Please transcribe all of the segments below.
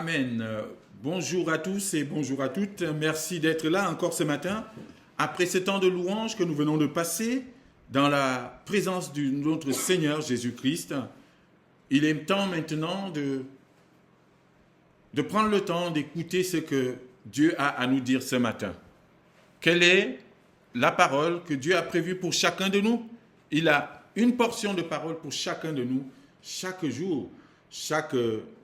Amen. Bonjour à tous et bonjour à toutes. Merci d'être là encore ce matin. Après ce temps de louange que nous venons de passer dans la présence de notre Seigneur Jésus-Christ, il est temps maintenant de prendre le temps d'écouter ce que Dieu a à nous dire ce matin. Quelle est la parole que Dieu a prévue pour chacun de nous? Il a une portion de parole pour chacun de nous, chaque jour,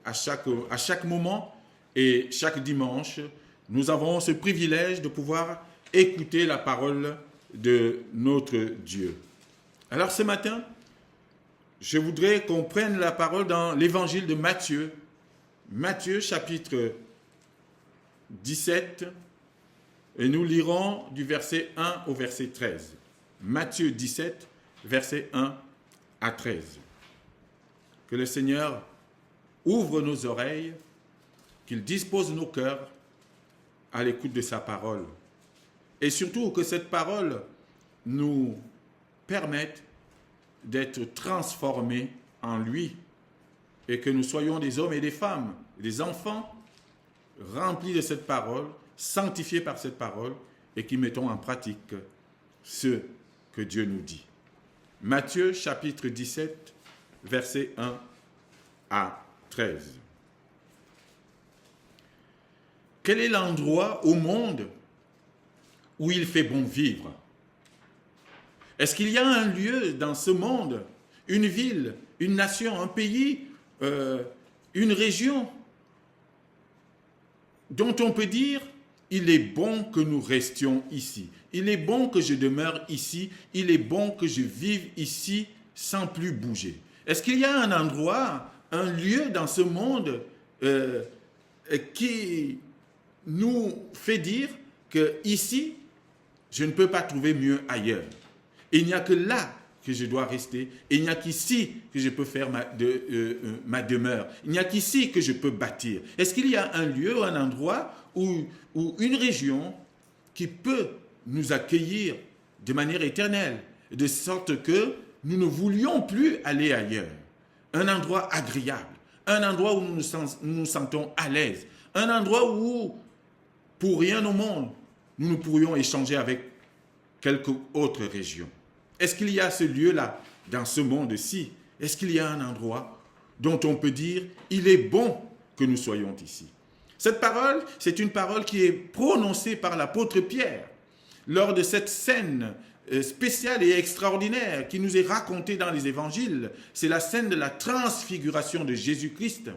à chaque moment et chaque dimanche. Nous avons ce privilège de pouvoir écouter la parole de notre Dieu. Alors ce matin, je voudrais qu'on prenne la parole dans l'évangile de Matthieu. Matthieu chapitre 17, et nous lirons du verset 1 au verset 13. Matthieu 17, verset 1 à 13. Que le Seigneur ouvre nos oreilles, qu'il dispose nos cœurs à l'écoute de sa parole. Et surtout que cette parole nous permette d'être transformés en lui et que nous soyons des hommes et des femmes, des enfants remplis de cette parole, sanctifiés par cette parole et qui mettons en pratique ce que Dieu nous dit. Matthieu chapitre 17, versets 1 à 13. Quel est l'endroit au monde où il fait bon vivre? Est-ce qu'il y a un lieu dans ce monde, une ville, une nation, un pays, une région dont on peut dire « il est bon que nous restions ici, il est bon que je demeure ici, il est bon que je vive ici sans plus bouger ». Est-ce qu'il y a un endroit, un lieu dans ce monde qui nous fait dire que ici, je ne peux pas trouver mieux ailleurs. Il n'y a que là que je dois rester. Et il n'y a qu'ici que je peux faire ma demeure. Il n'y a qu'ici que je peux bâtir. Est-ce qu'il y a un lieu, un endroit ou une région qui peut nous accueillir de manière éternelle, de sorte que nous ne voulions plus aller ailleurs? Un endroit agréable, un endroit où nous nous sentons à l'aise, un endroit où, pour rien au monde, nous pourrions échanger avec quelque autre région. Est-ce qu'il y a ce lieu-là dans ce monde-ci? Est-ce qu'il y a un endroit dont on peut dire « il est bon que nous soyons ici ». Cette parole, c'est une parole qui est prononcée par l'apôtre Pierre lors de cette scène spéciale et extraordinaire qui nous est racontée dans les évangiles. C'est la scène de la transfiguration de Jésus-Christ.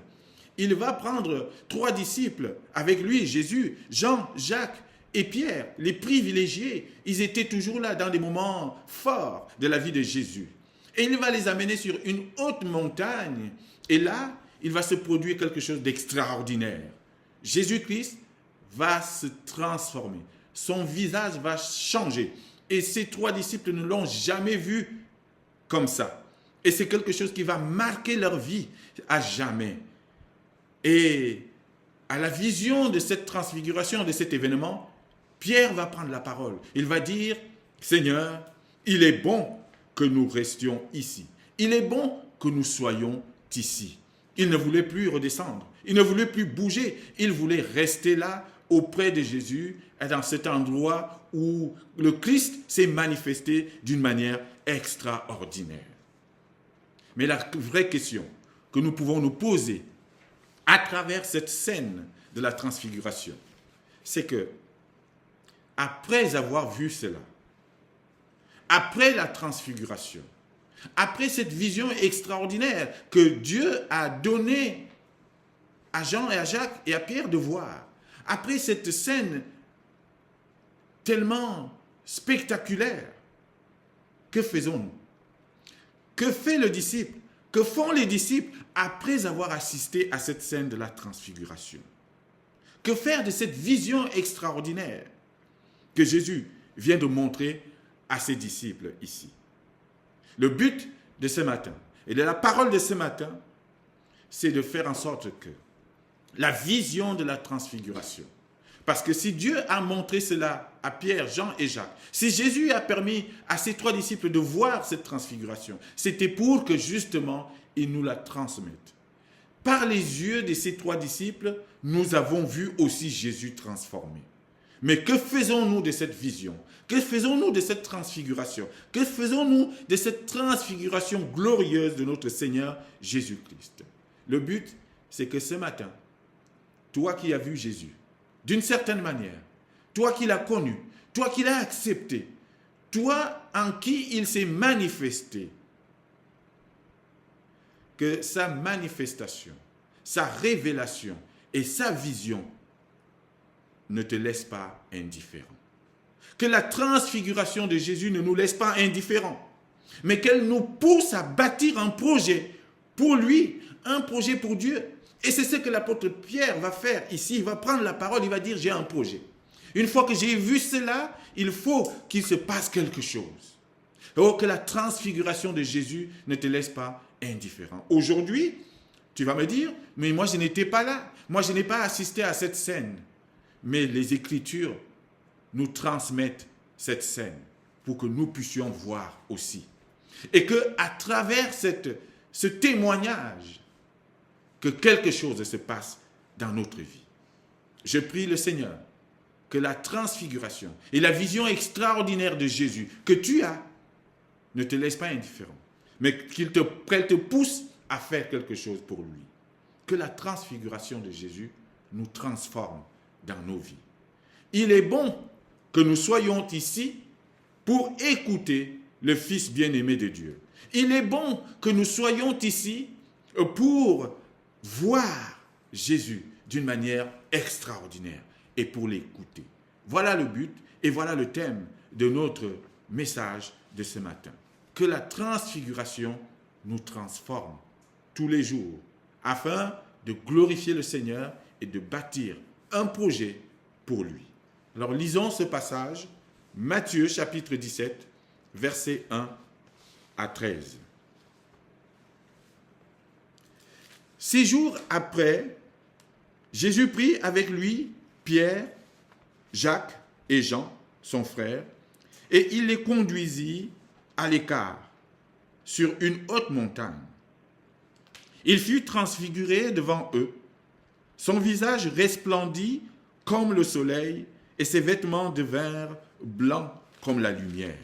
Il va prendre 3 disciples avec lui, Jésus, Jean, Jacques et Pierre, les privilégiés. Ils étaient toujours là dans des moments forts de la vie de Jésus. Et il va les amener sur une haute montagne. Et là, il va se produire quelque chose d'extraordinaire. Jésus-Christ va se transformer. Son visage va changer. Et ces 3 disciples ne l'ont jamais vu comme ça. Et c'est quelque chose qui va marquer leur vie à jamais. Et à la vision de cette transfiguration, de cet événement, Pierre va prendre la parole. Il va dire, « Seigneur, il est bon que nous restions ici. Il est bon que nous soyons ici. » Il ne voulait plus redescendre. Il ne voulait plus bouger. Il voulait rester là, auprès de Jésus, dans cet endroit où le Christ s'est manifesté d'une manière extraordinaire. Mais la vraie question que nous pouvons nous poser à travers cette scène de la transfiguration, c'est que après avoir vu cela, après la transfiguration, après cette vision extraordinaire que Dieu a donnée à Jean et à Jacques et à Pierre de voir, après cette scène tellement spectaculaire, que faisons-nous? Que fait le disciple? Que font les disciples après avoir assisté à cette scène de la transfiguration? Que faire de cette vision extraordinaire que Jésus vient de montrer à ses disciples ici? Le but de ce matin et de la parole de ce matin, c'est de faire en sorte que la vision de la transfiguration, parce que si Dieu a montré cela à Pierre, Jean et Jacques, si Jésus a permis à ces 3 disciples de voir cette transfiguration, c'était pour que justement ils nous la transmettent. par les yeux de ces 3 disciples, nous avons vu aussi Jésus transformé. Mais que faisons-nous de cette vision? Que faisons-nous de cette transfiguration? Que faisons-nous de cette transfiguration glorieuse de notre Seigneur Jésus-Christ? Le but, c'est que ce matin, toi qui as vu Jésus, d'une certaine manière, toi qui l'as connu, toi qui l'as accepté, toi en qui il s'est manifesté, que sa manifestation, sa révélation et sa vision ne te laissent pas indifférent. Que la transfiguration de Jésus ne nous laisse pas indifférents, mais qu'elle nous pousse à bâtir un projet pour lui, un projet pour Dieu. Et c'est ce que l'apôtre Pierre va faire ici. Il va prendre la parole, il va dire, j'ai un projet. Une fois que j'ai vu cela, il faut qu'il se passe quelque chose. Oh, que la transfiguration de Jésus ne te laisse pas indifférent. Aujourd'hui, tu vas me dire, mais moi je n'étais pas là. Moi je n'ai pas assisté à cette scène. Mais les Écritures nous transmettent cette scène pour que nous puissions voir aussi. Et qu'à travers ce témoignage, que quelque chose se passe dans notre vie. Je prie le Seigneur que la transfiguration et la vision extraordinaire de Jésus que tu as ne te laisse pas indifférent, mais qu'elle te pousse à faire quelque chose pour lui. Que la transfiguration de Jésus nous transforme dans nos vies. Il est bon que nous soyons ici pour écouter le Fils bien-aimé de Dieu. Il est bon que nous soyons ici pour voir Jésus d'une manière extraordinaire et pour l'écouter. Voilà le but et voilà le thème de notre message de ce matin. Que la transfiguration nous transforme tous les jours afin de glorifier le Seigneur et de bâtir un projet pour lui. Alors lisons ce passage, Matthieu chapitre 17, versets 1 à 13. 6 jours après, Jésus prit avec lui Pierre, Jacques et Jean, son frère, et il les conduisit à l'écart, sur une haute montagne. Il fut transfiguré devant eux. Son visage resplendit comme le soleil, et ses vêtements devinrent blancs comme la lumière.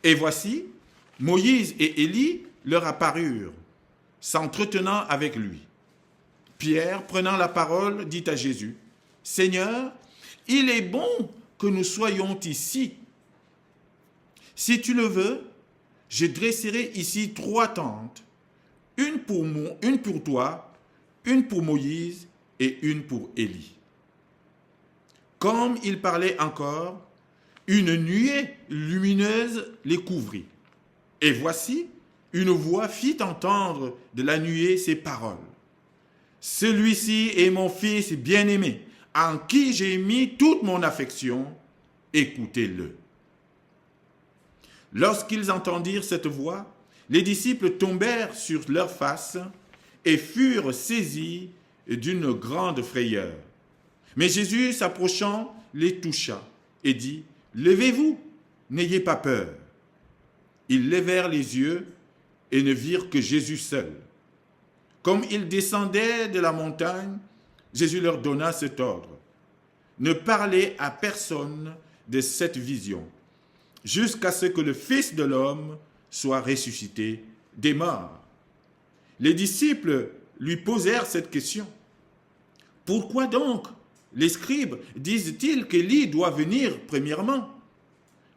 Et voici, Moïse et Élie leur apparurent, s'entretenant avec lui. Pierre, prenant la parole, dit à Jésus, « Seigneur, il est bon que nous soyons ici. Si tu le veux, je dresserai ici 3 tentes, une pour toi, une pour Moïse et une pour Élie. » Comme il parlait encore, une nuée lumineuse les couvrit. Et voici, une voix fit entendre de la nuée ces paroles. « Celui-ci est mon fils bien-aimé, en qui j'ai mis toute mon affection, écoutez-le. » Lorsqu'ils entendirent cette voix, les disciples tombèrent sur leurs faces et furent saisis d'une grande frayeur. Mais Jésus, s'approchant, les toucha et dit, « Levez-vous, n'ayez pas peur. » Ils levèrent les yeux et ne virent que Jésus seul. Comme ils descendaient de la montagne, Jésus leur donna cet ordre. « Ne parlez à personne de cette vision, jusqu'à ce que le Fils de l'homme soit ressuscité des morts. » Les disciples lui posèrent cette question. « Pourquoi donc les scribes disent-ils qu'Élie doit venir premièrement ?»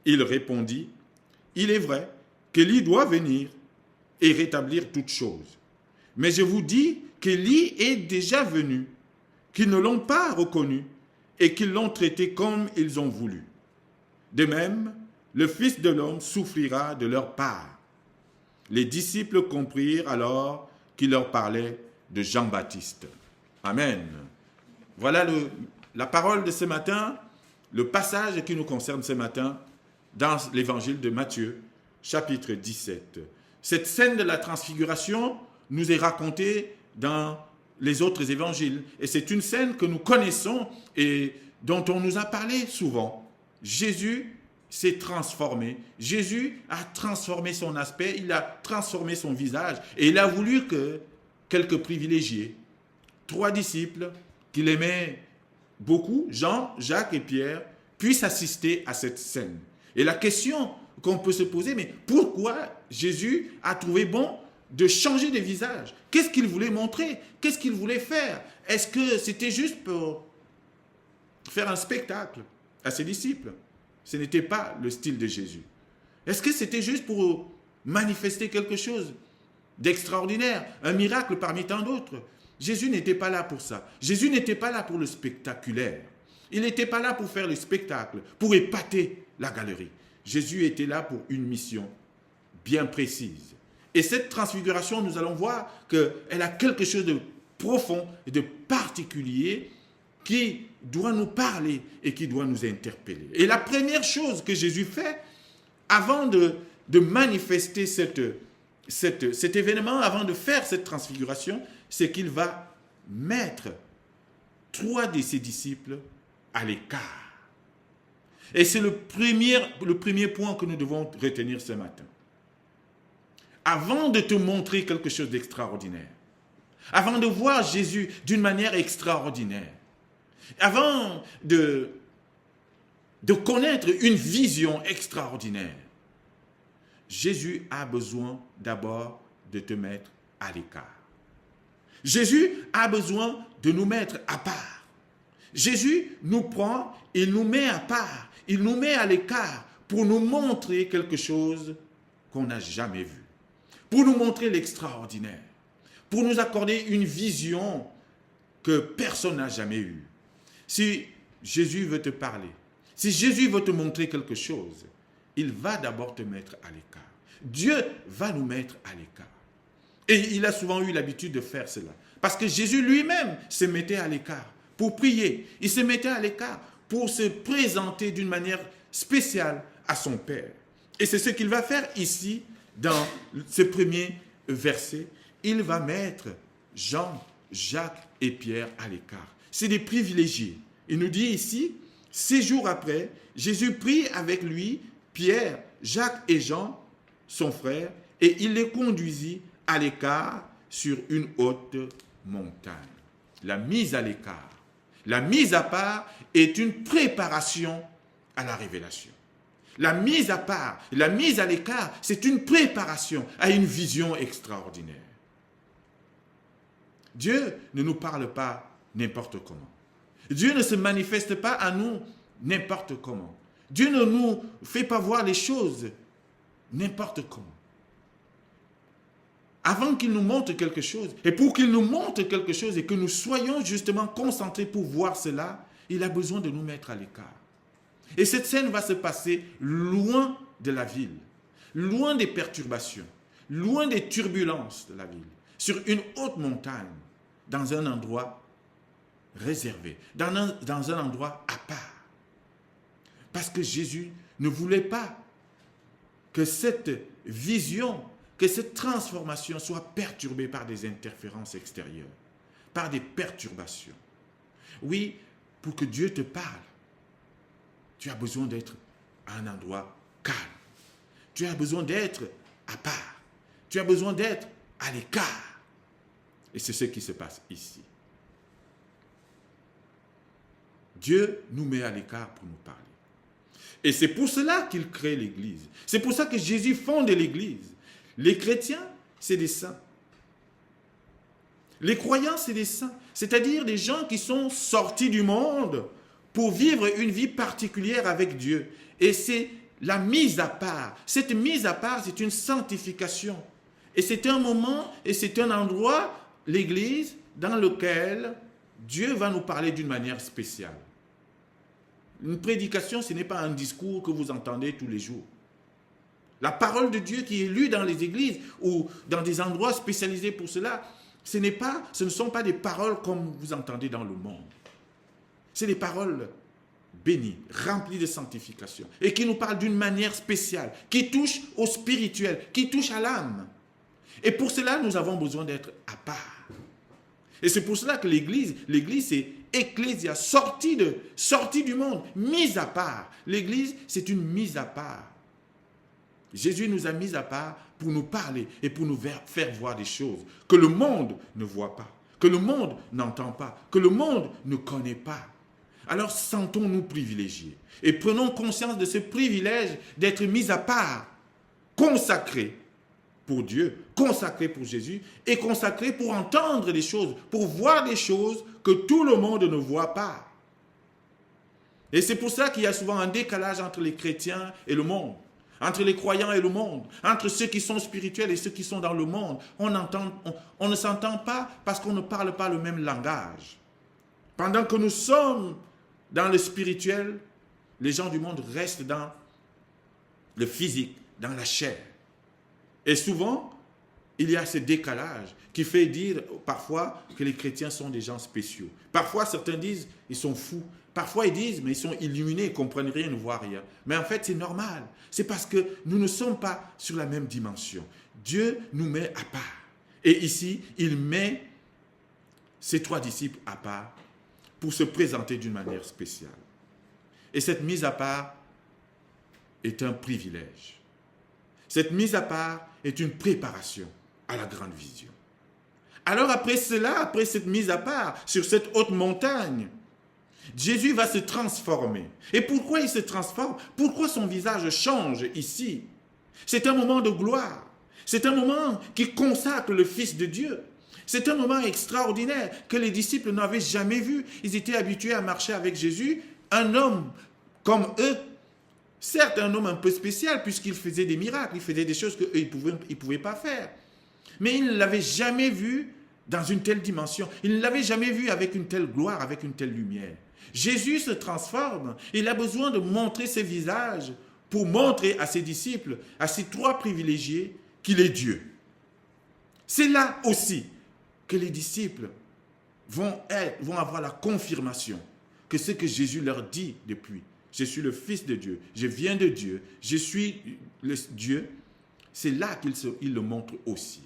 Il répondit, « Il est vrai qu'Élie doit venir et rétablir toutes choses. Mais je vous dis qu'Élie est déjà venu, qu'ils ne l'ont pas reconnu et qu'ils l'ont traité comme ils ont voulu. De même, le Fils de l'homme souffrira de leur part. » Les disciples comprirent alors qu'il leur parlait de Jean-Baptiste. Amen. Voilà la parole de ce matin, le passage qui nous concerne ce matin dans l'évangile de Matthieu, chapitre 17. Cette scène de la transfiguration nous est racontée dans les autres évangiles. Et c'est une scène que nous connaissons et dont on nous a parlé souvent. Jésus s'est transformé. Jésus a transformé son aspect, il a transformé son visage. Et il a voulu que quelques privilégiés, 3 disciples qu'il aimait beaucoup, Jean, Jacques et Pierre, puissent assister à cette scène. Et la question qu'on peut se poser, mais pourquoi Jésus a trouvé bon de changer de visage? Qu'est-ce qu'il voulait montrer? Qu'est-ce qu'il voulait faire? Est-ce que c'était juste pour faire un spectacle à ses disciples? Ce n'était pas le style de Jésus. Est-ce que c'était juste pour manifester quelque chose d'extraordinaire, un miracle parmi tant d'autres? Jésus n'était pas là pour ça. Jésus n'était pas là pour le spectaculaire. Il n'était pas là pour faire le spectacle, pour épater la galerie. Jésus était là pour une mission bien précise. Et cette transfiguration, nous allons voir qu'elle a quelque chose de profond et de particulier qui doit nous parler et qui doit nous interpeller. Et la première chose que Jésus fait, avant de manifester cet événement, avant de faire cette transfiguration, c'est qu'il va mettre 3 de ses disciples à l'écart. Et c'est le premier point que nous devons retenir ce matin. Avant de te montrer quelque chose d'extraordinaire, avant de voir Jésus d'une manière extraordinaire, avant de connaître une vision extraordinaire, Jésus a besoin d'abord de te mettre à l'écart. Jésus a besoin de nous mettre à part. Jésus nous prend et nous met à part. Il nous met à l'écart pour nous montrer quelque chose qu'on n'a jamais vu. Pour nous montrer l'extraordinaire. Pour nous accorder une vision que personne n'a jamais eue. Si Jésus veut te parler, si Jésus veut te montrer quelque chose, il va d'abord te mettre à l'écart. Dieu va nous mettre à l'écart. Et il a souvent eu l'habitude de faire cela. Parce que Jésus lui-même se mettait à l'écart pour prier. Il se mettait à l'écart pour se présenter d'une manière spéciale à son Père. Et c'est ce qu'il va faire ici dans ce premier verset. Il va mettre Jean, Jacques et Pierre à l'écart. C'est des privilégiés. Il nous dit ici, 6 jours après, Jésus prit avec lui Pierre, Jacques et Jean, son frère, et il les conduisit à l'écart sur une haute montagne. La mise à l'écart, la mise à part est une préparation à la révélation. La mise à part, la mise à l'écart, c'est une préparation à une vision extraordinaire. Dieu ne nous parle pas n'importe comment. Dieu ne se manifeste pas à nous n'importe comment. Dieu ne nous fait pas voir les choses n'importe comment. Avant qu'il nous montre quelque chose, et pour qu'il nous montre quelque chose et que nous soyons justement concentrés pour voir cela, il a besoin de nous mettre à l'écart. Et cette scène va se passer loin de la ville, loin des perturbations, loin des turbulences de la ville, sur une haute montagne, dans un endroit réservé, dans un endroit à part. Parce que Jésus ne voulait pas que cette vision, que cette transformation soit perturbée par des interférences extérieures, par des perturbations. Oui, pour que Dieu te parle, tu as besoin d'être à un endroit calme. Tu as besoin d'être à part. Tu as besoin d'être à l'écart. Et c'est ce qui se passe ici. Dieu nous met à l'écart pour nous parler. Et c'est pour cela qu'il crée l'Église. C'est pour ça que Jésus fonde l'Église. Les chrétiens, c'est des saints. Les croyants, c'est des saints. C'est-à-dire des gens qui sont sortis du monde pour vivre une vie particulière avec Dieu. Et c'est la mise à part. Cette mise à part, c'est une sanctification. Et c'est un moment et c'est un endroit, l'Église, dans lequel Dieu va nous parler d'une manière spéciale. Une prédication, ce n'est pas un discours que vous entendez tous les jours. La parole de Dieu qui est lue dans les églises ou dans des endroits spécialisés pour cela, ce ne sont pas des paroles comme vous entendez dans le monde. C'est des paroles bénies, remplies de sanctification et qui nous parlent d'une manière spéciale, qui touche au spirituel, qui touche à l'âme. Et pour cela, nous avons besoin d'être à part. Et c'est pour cela que l'Église c'est ecclésia, sortie du monde, mise à part. L'Église, c'est une mise à part. Jésus nous a mis à part pour nous parler et pour nous faire voir des choses que le monde ne voit pas, que le monde n'entend pas, que le monde ne connaît pas. Alors sentons-nous privilégiés et prenons conscience de ce privilège d'être mis à part, consacrés pour Dieu, consacrés pour Jésus et consacrés pour entendre des choses, pour voir des choses que tout le monde ne voit pas. Et c'est pour ça qu'il y a souvent un décalage entre les chrétiens et le monde, entre les croyants et le monde, entre ceux qui sont spirituels et ceux qui sont dans le monde. On ne s'entend pas parce qu'on ne parle pas le même langage. Pendant que nous sommes dans le spirituel, les gens du monde restent dans le physique, dans la chair. Et souvent, il y a ce décalage qui fait dire parfois que les chrétiens sont des gens spéciaux. Parfois, certains disent ils sont fous. Parfois, ils disent mais ils sont illuminés, ils ne comprennent rien, ils ne voient rien. Mais en fait, c'est normal. C'est parce que nous ne sommes pas sur la même dimension. Dieu nous met à part. Et ici, il met ses 3 disciples à part pour se présenter d'une manière spéciale. Et cette mise à part est un privilège. Cette mise à part est une préparation à la grande vision. Alors après cela, après cette mise à part sur cette haute montagne, Jésus va se transformer. Et pourquoi il se transforme? Pourquoi son visage change ici? C'est un moment de gloire. C'est un moment qui consacre le Fils de Dieu. C'est un moment extraordinaire que les disciples n'avaient jamais vu. Ils étaient habitués à marcher avec Jésus, un homme comme eux. Certes, un homme un peu spécial puisqu'il faisait des miracles, il faisait des choses qu'eux, ils ne pouvaient pas faire. Mais ils ne l'avaient jamais vu dans une telle dimension. Ils ne l'avaient jamais vu avec une telle gloire, avec une telle lumière. Jésus se transforme. Il a besoin de montrer ses visages pour montrer à ses disciples, à ces 3 privilégiés, qu'il est Dieu. C'est là aussi que les disciples vont avoir la confirmation que ce que Jésus leur dit depuis, je suis le Fils de Dieu, je viens de Dieu, je suis le Dieu, c'est là qu'il le montre aussi.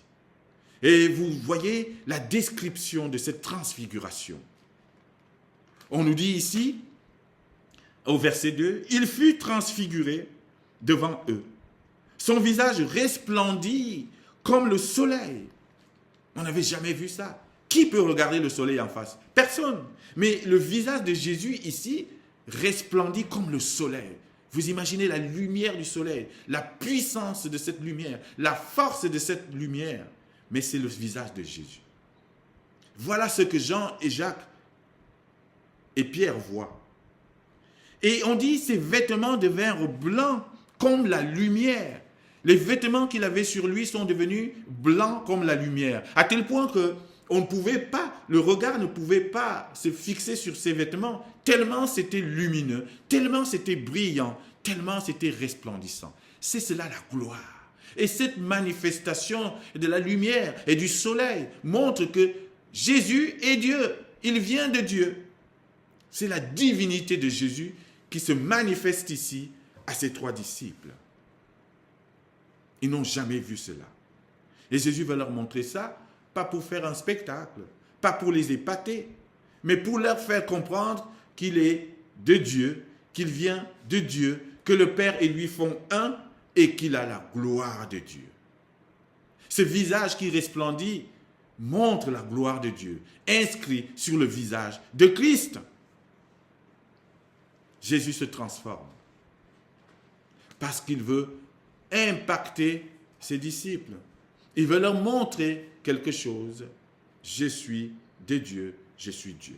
Et vous voyez la description de cette transfiguration. On nous dit ici, au verset 2, « Il fut transfiguré devant eux. Son visage resplendit comme le soleil. » On n'avait jamais vu ça. Qui peut regarder le soleil en face? Personne. Mais le visage de Jésus ici resplendit comme le soleil. Vous imaginez la lumière du soleil, la puissance de cette lumière, la force de cette lumière. Mais c'est le visage de Jésus. Voilà ce que Jean et Jacques et Pierre voient. Et on dit ses vêtements devinrent blancs comme la lumière. Les vêtements qu'il avait sur lui sont devenus blancs comme la lumière. À tel point que on ne pouvait pas, le regard ne pouvait pas se fixer sur ses vêtements, tellement c'était lumineux, tellement c'était brillant, tellement c'était resplendissant. C'est cela la gloire. Et cette manifestation de la lumière et du soleil montre que Jésus est Dieu, il vient de Dieu. C'est la divinité de Jésus qui se manifeste ici à ses 3 disciples. Ils n'ont jamais vu cela. Et Jésus va leur montrer ça, pas pour faire un spectacle, pas pour les épater, mais pour leur faire comprendre qu'il est de Dieu, qu'il vient de Dieu, que le Père et lui font un et qu'il a la gloire de Dieu. Ce visage qui resplendit montre la gloire de Dieu, inscrit sur le visage de Christ. Jésus se transforme parce qu'il veut impacter ses disciples. Il veut leur montrer quelque chose. Je suis de Dieu, je suis Dieu.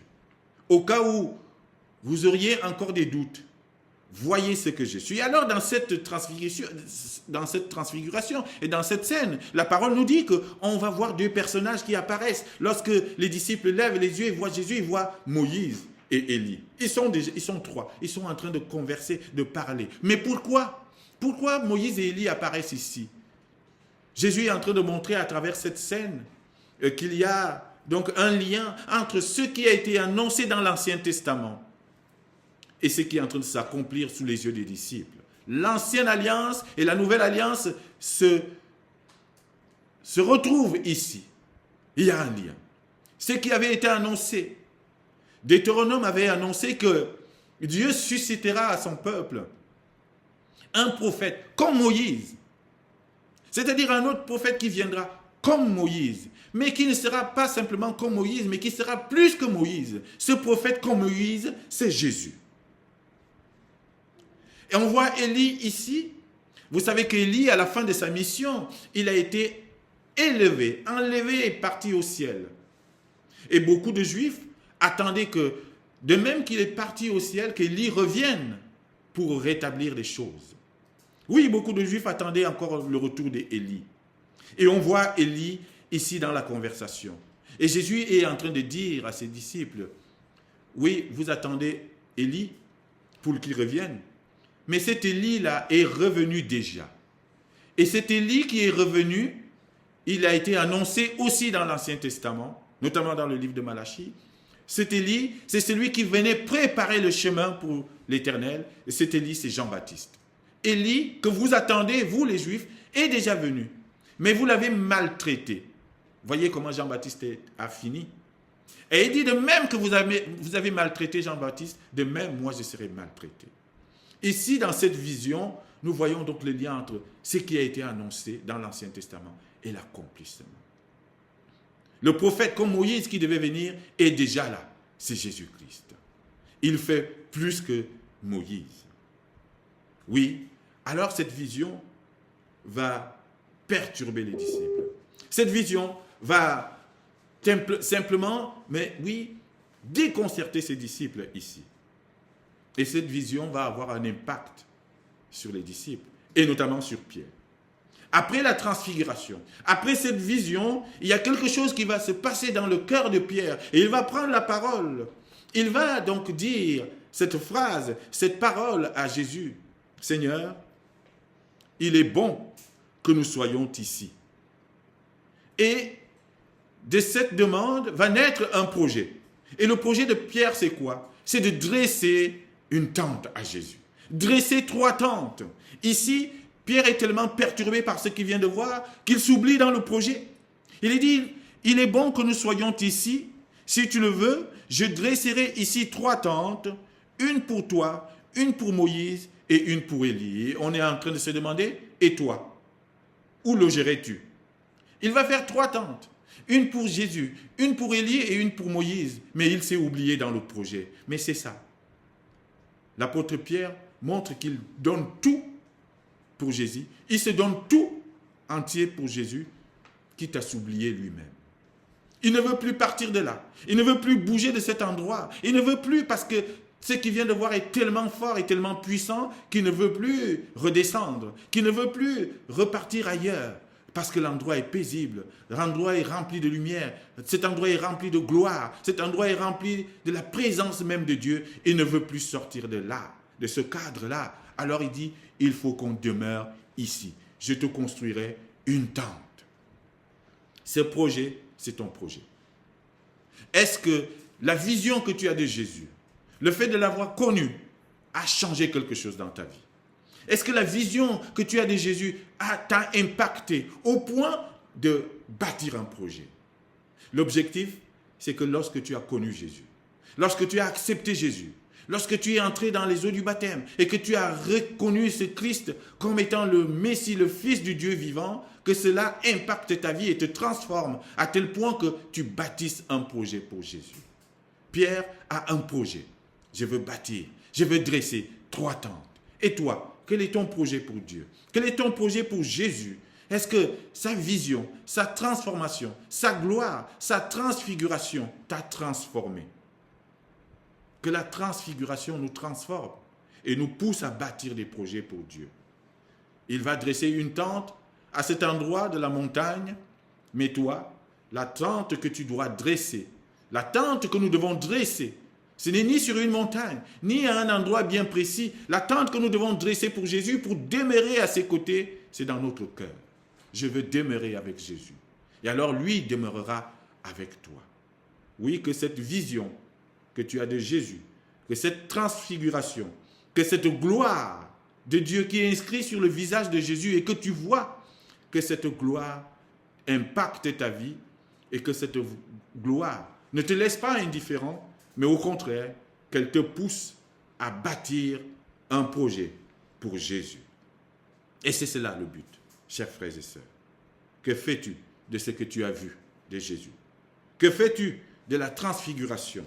Au cas où vous auriez encore des doutes, voyez ce que je suis. Alors dans cette transfiguration et dans cette scène, la parole nous dit qu'on va voir 2 personnages qui apparaissent. Lorsque les disciples lèvent les yeux et voient Jésus, ils voient Moïse et Élie. Ils sont 3. Ils sont en train de converser, de parler. Mais pourquoi? Pourquoi Moïse et Élie apparaissent ici? Jésus est en train de montrer à travers cette scène qu'il y a donc un lien entre ce qui a été annoncé dans l'Ancien Testament et ce qui est en train de s'accomplir sous les yeux des disciples. L'Ancienne Alliance et la Nouvelle Alliance se retrouvent ici. Il y a un lien. Ce qui avait été annoncé, Deutéronome avait annoncé que Dieu suscitera à son peuple un prophète comme Moïse, C'est-à-dire un autre prophète qui viendra comme Moïse, mais qui ne sera pas simplement comme Moïse, mais qui sera plus que Moïse. Ce prophète comme Moïse, c'est Jésus. Et on voit Élie ici. Vous savez qu'Élie, à la fin de sa mission, il a été élevé, enlevé et parti au ciel. Et beaucoup de Juifs attendaient que, de même qu'il est parti au ciel, qu'Élie revienne pour rétablir les choses. Oui, beaucoup de Juifs attendaient encore le retour d'Élie. Et on voit Élie ici dans la conversation. Et Jésus est en train de dire à ses disciples, oui, vous attendez Élie pour qu'il revienne. Mais cet Élie-là est revenu déjà. Et cet Élie qui est revenu, il a été annoncé aussi dans l'Ancien Testament, notamment dans le livre de Malachie. Cet Élie, c'est celui qui venait préparer le chemin pour l'Éternel. Et cet Élie, c'est Jean-Baptiste. Élie, que vous attendez, vous les Juifs, est déjà venu. Mais vous l'avez maltraité. Voyez comment Jean-Baptiste a fini. Et il dit, de même que vous avez maltraité Jean-Baptiste, de même, moi, je serai maltraité. Ici, dans cette vision, nous voyons donc le lien entre ce qui a été annoncé dans l'Ancien Testament et l'accomplissement. Le prophète comme Moïse qui devait venir est déjà là. C'est Jésus-Christ. Il fait plus que Moïse. Oui, alors cette vision va perturber les disciples. Cette vision va simplement, mais oui, déconcerter ses disciples ici. Et cette vision va avoir un impact sur les disciples, et notamment sur Pierre. Après la transfiguration, après cette vision, il y a quelque chose qui va se passer dans le cœur de Pierre, et il va prendre la parole. Il va donc dire cette phrase, cette parole à Jésus. Seigneur, il est bon que nous soyons ici. Et de cette demande va naître un projet. Et le projet de Pierre, c'est quoi? C'est de dresser une tente à Jésus. Dresser 3 tentes. Ici, Pierre est tellement perturbé par ce qu'il vient de voir qu'il s'oublie dans le projet. Il dit, il est bon que nous soyons ici. Si tu le veux, je dresserai ici 3 tentes, une pour toi, une pour Moïse et une pour Élie. On est en train de se demander, et toi, où logerais-tu? Il va faire 3 tentes. Une pour Jésus, une pour Élie et une pour Moïse. Mais il s'est oublié dans le projet. Mais c'est ça. L'apôtre Pierre montre qu'il donne tout pour Jésus. Il se donne tout entier pour Jésus, quitte à s'oublier lui-même. Il ne veut plus partir de là. Il ne veut plus bouger de cet endroit. Il ne veut plus parce que ce qu'il vient de voir est tellement fort et tellement puissant qu'il ne veut plus redescendre, qu'il ne veut plus repartir ailleurs. Parce que l'endroit est paisible, l'endroit est rempli de lumière, cet endroit est rempli de gloire, cet endroit est rempli de la présence même de Dieu. Il ne veut plus sortir de là, de ce cadre-là. Alors il dit, il faut qu'on demeure ici. Je te construirai une tente. Ce projet, c'est ton projet. Est-ce que la vision que tu as de Jésus, le fait de l'avoir connu, a changé quelque chose dans ta vie? Est-ce que la vision que tu as de Jésus t'a impacté au point de bâtir un projet? L'objectif, c'est que lorsque tu as connu Jésus, lorsque tu as accepté Jésus, lorsque tu es entré dans les eaux du baptême et que tu as reconnu ce Christ comme étant le Messie, le Fils du Dieu vivant, que cela impacte ta vie et te transforme à tel point que tu bâtisses un projet pour Jésus. Pierre a un projet. Je veux bâtir, je veux dresser 3 tentes. Et toi, quel est ton projet pour Dieu? Quel est ton projet pour Jésus? Est-ce que sa vision, sa transformation, sa gloire, sa transfiguration t'a transformé? Que la transfiguration nous transforme et nous pousse à bâtir des projets pour Dieu. Il va dresser une tente à cet endroit de la montagne, mais toi, la tente que tu dois dresser, la tente que nous devons dresser, ce n'est ni sur une montagne, ni à un endroit bien précis. La tente que nous devons dresser pour Jésus, pour demeurer à ses côtés, c'est dans notre cœur. Je veux demeurer avec Jésus. Et alors lui demeurera avec toi. Oui, que cette vision que tu as de Jésus, que cette transfiguration, que cette gloire de Dieu qui est inscrite sur le visage de Jésus et que tu vois que cette gloire impacte ta vie et que cette gloire ne te laisse pas indifférent, mais au contraire, qu'elle te pousse à bâtir un projet pour Jésus. Et c'est cela le but. chers frères et sœurs? Que fais-tu de ce que tu as vu de Jésus? Que fais-tu de la transfiguration?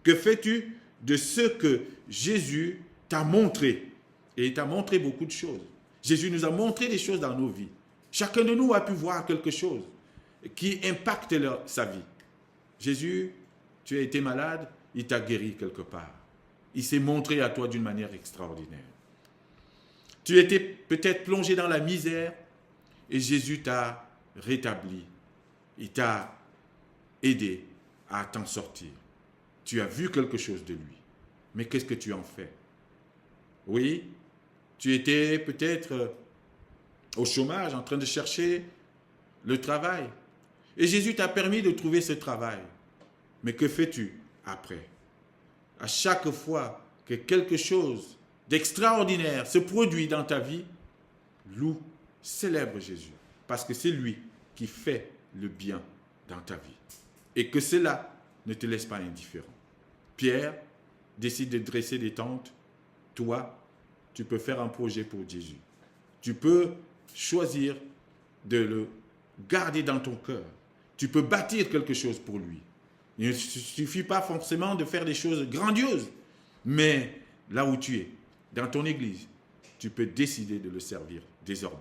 Que fais-tu de ce que Jésus t'a montré? Et il t'a montré beaucoup de choses. Jésus nous a montré des choses dans nos vies. Chacun de nous a pu voir quelque chose qui impacte sa vie. Jésus, tu as été malade, il t'a guéri quelque part. Il s'est montré à toi d'une manière extraordinaire. Tu étais peut-être plongé dans la misère et Jésus t'a rétabli. Il t'a aidé à t'en sortir. Tu as vu quelque chose de lui. Mais qu'est-ce que tu en fais? Oui, tu étais peut-être au chômage, en train de chercher le travail. Et Jésus t'a permis de trouver ce travail. Mais que fais-tu après? À chaque fois que quelque chose d'extraordinaire se produit dans ta vie, loue, célèbre Jésus. Parce que c'est lui qui fait le bien dans ta vie. Et que cela ne te laisse pas indifférent. Pierre décide de dresser des tentes. Toi, tu peux faire un projet pour Jésus. Tu peux choisir de le garder dans ton cœur. Tu peux bâtir quelque chose pour lui. Il ne suffit pas forcément de faire des choses grandioses, mais là où tu es, dans ton église, tu peux décider de le servir désormais.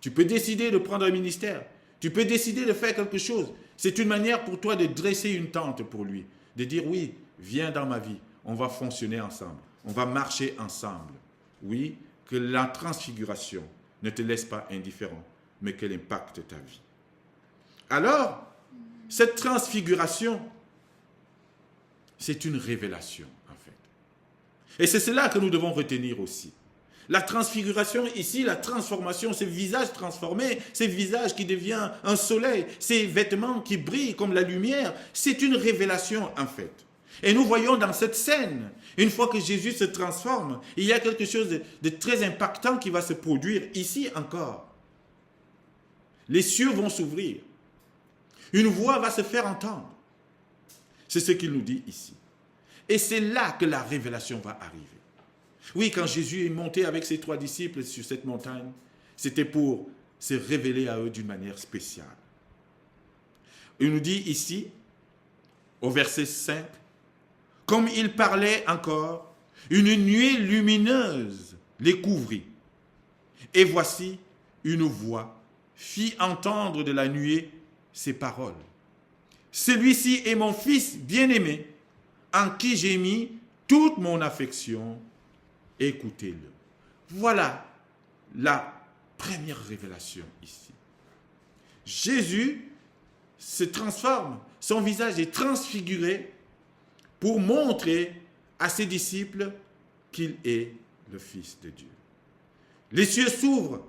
Tu peux décider de prendre un ministère. Tu peux décider de faire quelque chose. C'est une manière pour toi de dresser une tente pour lui, de dire oui, viens dans ma vie, on va fonctionner ensemble, on va marcher ensemble. Oui, que la transfiguration ne te laisse pas indifférent, mais qu'elle impacte ta vie. Alors, cette transfiguration, c'est une révélation, en fait. Et c'est cela que nous devons retenir aussi. La transfiguration ici, la transformation, ce visage transformé, ce visage qui devient un soleil, ces vêtements qui brillent comme la lumière, c'est une révélation, en fait. Et nous voyons dans cette scène, une fois que Jésus se transforme, il y a quelque chose de très impactant qui va se produire ici encore. Les cieux vont s'ouvrir. Une voix va se faire entendre. C'est ce qu'il nous dit ici. Et c'est là que la révélation va arriver. Oui, quand Jésus est monté avec ses 3 disciples sur cette montagne, c'était pour se révéler à eux d'une manière spéciale. Il nous dit ici, au verset 5, « Comme il parlait encore, une nuée lumineuse les couvrit. Et voici, une voix fit entendre de la nuée ces paroles. Celui-ci est mon fils bien-aimé, en qui j'ai mis toute mon affection. Écoutez-le. » Voilà la première révélation ici. Jésus se transforme, son visage est transfiguré pour montrer à ses disciples qu'il est le Fils de Dieu. Les cieux s'ouvrent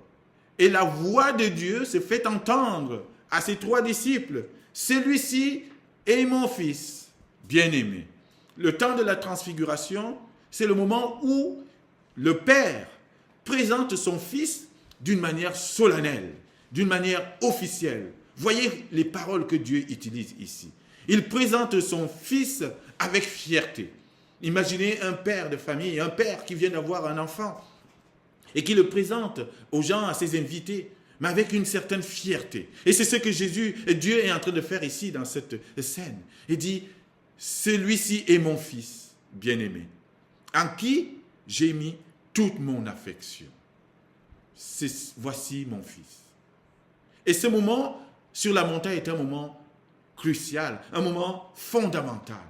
et la voix de Dieu se fait entendre à ses 3 disciples. Celui-ci est mon Fils bien-aimé. Le temps de la transfiguration, c'est le moment où le Père présente son Fils d'une manière solennelle, d'une manière officielle. Voyez les paroles que Dieu utilise ici. Il présente son Fils avec fierté. Imaginez un père de famille, un père qui vient d'avoir un enfant et qui le présente aux gens, à ses invités, mais avec une certaine fierté. Et c'est ce que Dieu est en train de faire ici dans cette scène. Il dit, celui-ci est mon Fils bien-aimé, en qui j'ai mis toute mon affection. Voici mon Fils. Et ce moment sur la montagne est un moment crucial, un moment fondamental.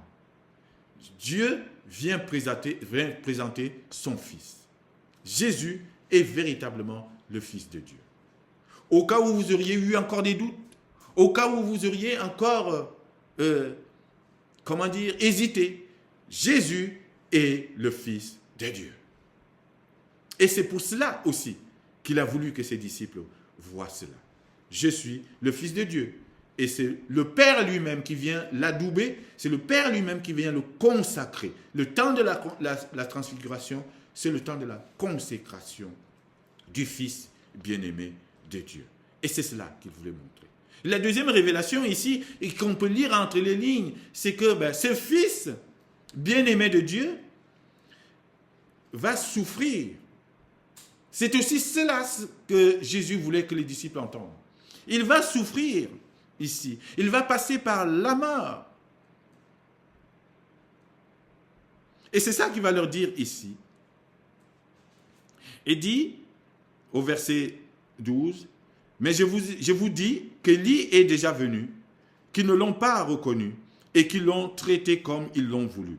Dieu vient présenter son Fils. Jésus est véritablement le Fils de Dieu. Au cas où vous auriez eu encore des doutes, au cas où vous auriez encore, hésité, Jésus est le Fils de Dieu. Et c'est pour cela aussi qu'il a voulu que ses disciples voient cela. Je suis le Fils de Dieu. Et c'est le Père lui-même qui vient l'adouber, c'est le Père lui-même qui vient le consacrer. Le temps de la transfiguration, c'est le temps de la consécration du Fils bien-aimé de Dieu. Et c'est cela qu'il voulait montrer. La deuxième révélation ici, et qu'on peut lire entre les lignes, c'est que ce Fils bien-aimé de Dieu va souffrir. C'est aussi cela que Jésus voulait que les disciples entendent. Il va souffrir ici. Il va passer par la mort. Et c'est ça qu'il va leur dire ici. Il dit au verset 12, « Mais je vous dis qu'Élie est déjà venu, qu'ils ne l'ont pas reconnu et qu'ils l'ont traité comme ils l'ont voulu.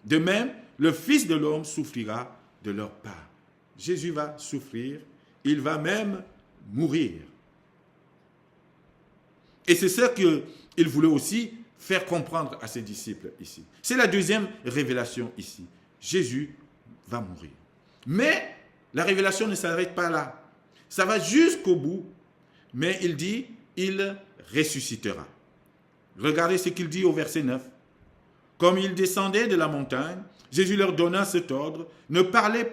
De même, le Fils de l'homme souffrira de leur part. » Jésus va souffrir, il va même mourir. Et c'est ça qu'il voulait aussi faire comprendre à ses disciples ici. C'est la deuxième révélation ici. Jésus va mourir. Mais la révélation ne s'arrête pas là. Ça va jusqu'au bout. Mais il dit, il ressuscitera. Regardez ce qu'il dit au verset 9. Comme ils descendaient de la montagne, Jésus leur donna cet ordre, ne parlez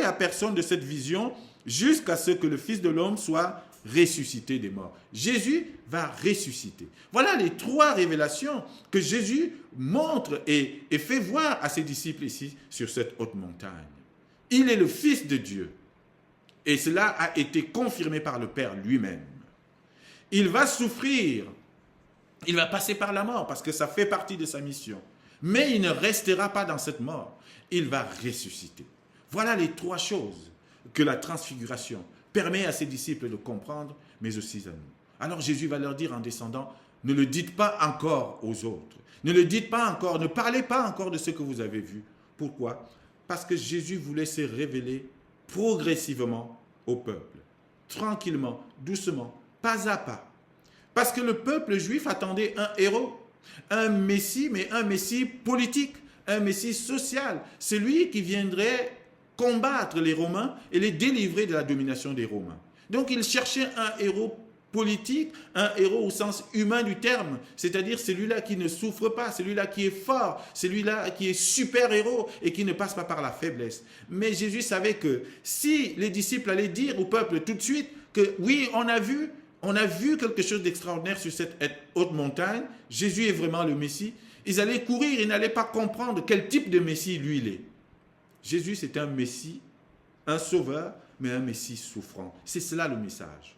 à personne de cette vision jusqu'à ce que le Fils de l'homme soit ressuscité des morts. Jésus va ressusciter. Voilà les trois révélations que Jésus montre et fait voir à ses disciples ici sur cette haute montagne. Il est le Fils de Dieu. Et cela a été confirmé par le Père lui-même. Il va souffrir. Il va passer par la mort parce que ça fait partie de sa mission. Mais il ne restera pas dans cette mort. Il va ressusciter. Voilà les trois choses que la transfiguration permet à ses disciples de comprendre, mais aussi à nous. Alors Jésus va leur dire en descendant, ne le dites pas encore aux autres. Ne le dites pas encore, ne parlez pas encore de ce que vous avez vu. Pourquoi? Parce que Jésus voulait se révéler progressivement au peuple. Tranquillement, doucement, pas à pas. Parce que le peuple juif attendait un héros, un messie, mais un messie politique, un messie social, celui qui viendrait combattre les Romains et les délivrer de la domination des Romains. Donc il cherchait un héros politique, un héros au sens humain du terme, c'est-à-dire celui-là qui ne souffre pas, celui-là qui est fort, celui-là qui est super-héros et qui ne passe pas par la faiblesse. Mais Jésus savait que si les disciples allaient dire au peuple tout de suite que oui, on a vu quelque chose d'extraordinaire sur cette haute montagne, Jésus est vraiment le Messie, ils allaient courir, ils n'allaient pas comprendre quel type de Messie lui il est. Jésus, c'est un Messie, un sauveur, mais un Messie souffrant. C'est cela le message.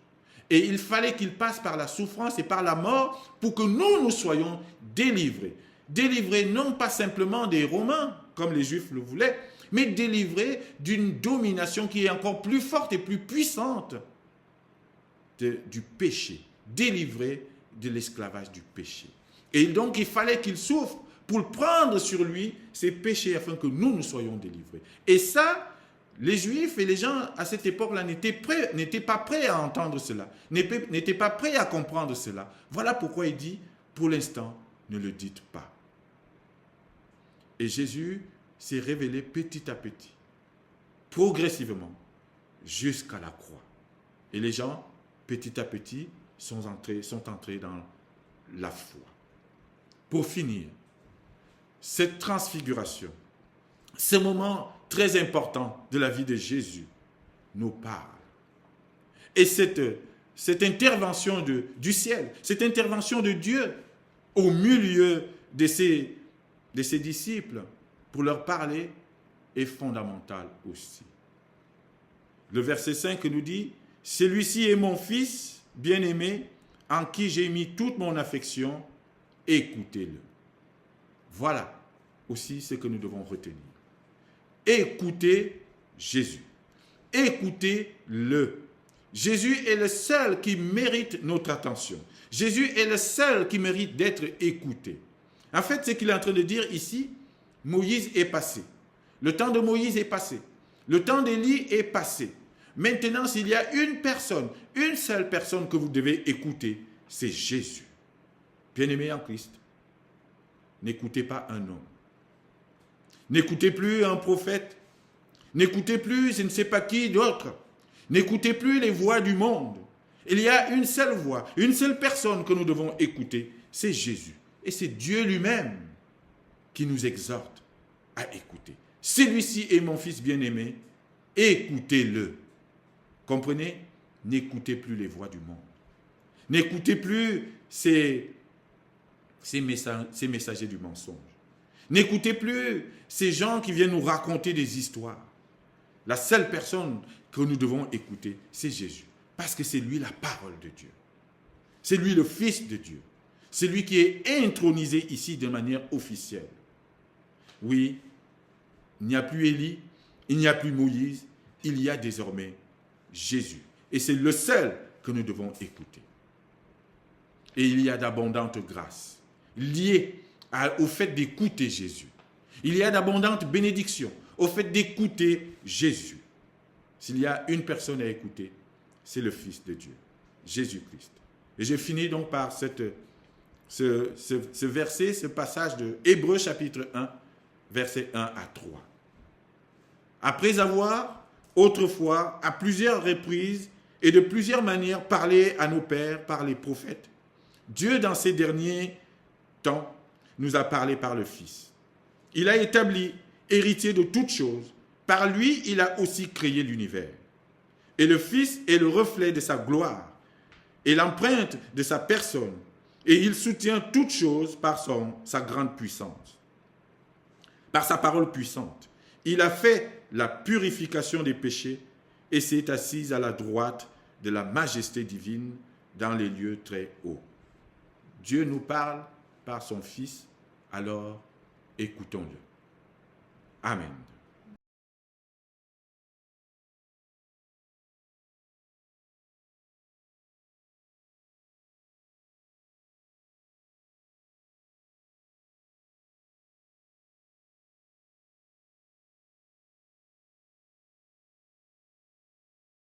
Et il fallait qu'il passe par la souffrance et par la mort pour que nous soyons délivrés. Délivrés non pas simplement des Romains, comme les Juifs le voulaient, mais délivrés d'une domination qui est encore plus forte et plus puissante du péché. Délivrés de l'esclavage du péché. Et donc, il fallait qu'il souffre pour prendre sur lui ses péchés afin que nous soyons délivrés. Et ça, les Juifs et les gens à cette époque-là n'étaient pas prêts à entendre cela, n'étaient pas prêts à comprendre cela. Voilà pourquoi il dit, pour l'instant, ne le dites pas. Et Jésus s'est révélé petit à petit, progressivement, jusqu'à la croix. Et les gens, petit à petit, sont entrés dans la foi. Pour finir, cette transfiguration, ce moment très important de la vie de Jésus nous parle. Et cette intervention du ciel, cette intervention de Dieu au milieu de ses disciples pour leur parler est fondamentale aussi. Le verset 5 nous dit, « Celui-ci est mon fils bien-aimé en qui j'ai mis toute mon affection, écoutez-le. » Voilà aussi ce que nous devons retenir. Écoutez Jésus. Écoutez-le. Jésus est le seul qui mérite notre attention. Jésus est le seul qui mérite d'être écouté. En fait, ce qu'il est en train de dire ici, Moïse est passé. Le temps de Moïse est passé. Le temps d'Élie est passé. Maintenant, s'il y a une seule personne que vous devez écouter, c'est Jésus. Bien-aimé en Christ, n'écoutez pas un homme. N'écoutez plus un prophète. N'écoutez plus je ne sais pas qui d'autre. N'écoutez plus les voix du monde. Il y a une seule voix, une seule personne que nous devons écouter, c'est Jésus. Et c'est Dieu lui-même qui nous exhorte à écouter. Celui-ci est mon fils bien-aimé, écoutez-le. Comprenez? N'écoutez plus les voix du monde. N'écoutez plus ces messagers du mensonge. N'écoutez plus ces gens qui viennent nous raconter des histoires. La seule personne que nous devons écouter, c'est Jésus. Parce que c'est lui la parole de Dieu. C'est lui le Fils de Dieu. C'est lui qui est intronisé ici de manière officielle. Oui, il n'y a plus Élie, il n'y a plus Moïse, il y a désormais Jésus. Et c'est le seul que nous devons écouter. Et il y a d'abondantes grâces liées au fait d'écouter Jésus. Il y a d'abondantes bénédictions au fait d'écouter Jésus. S'il y a une personne à écouter, c'est le Fils de Dieu, Jésus-Christ. Et je finis donc par ce verset, ce passage de Hébreux chapitre 1, versets 1 à 3. Après avoir autrefois, à plusieurs reprises et de plusieurs manières, parlé à nos pères par les prophètes, Dieu, dans ces derniers temps, nous a parlé par le Fils. Il a établi, héritier de toutes choses. Par lui, il a aussi créé l'univers. Et le Fils est le reflet de sa gloire et l'empreinte de sa personne. Et il soutient toutes choses par sa grande puissance. Par sa parole puissante. Il a fait la purification des péchés et s'est assis à la droite de la majesté divine dans les lieux très hauts. Dieu nous parle par son Fils, alors écoutons-le. Amen.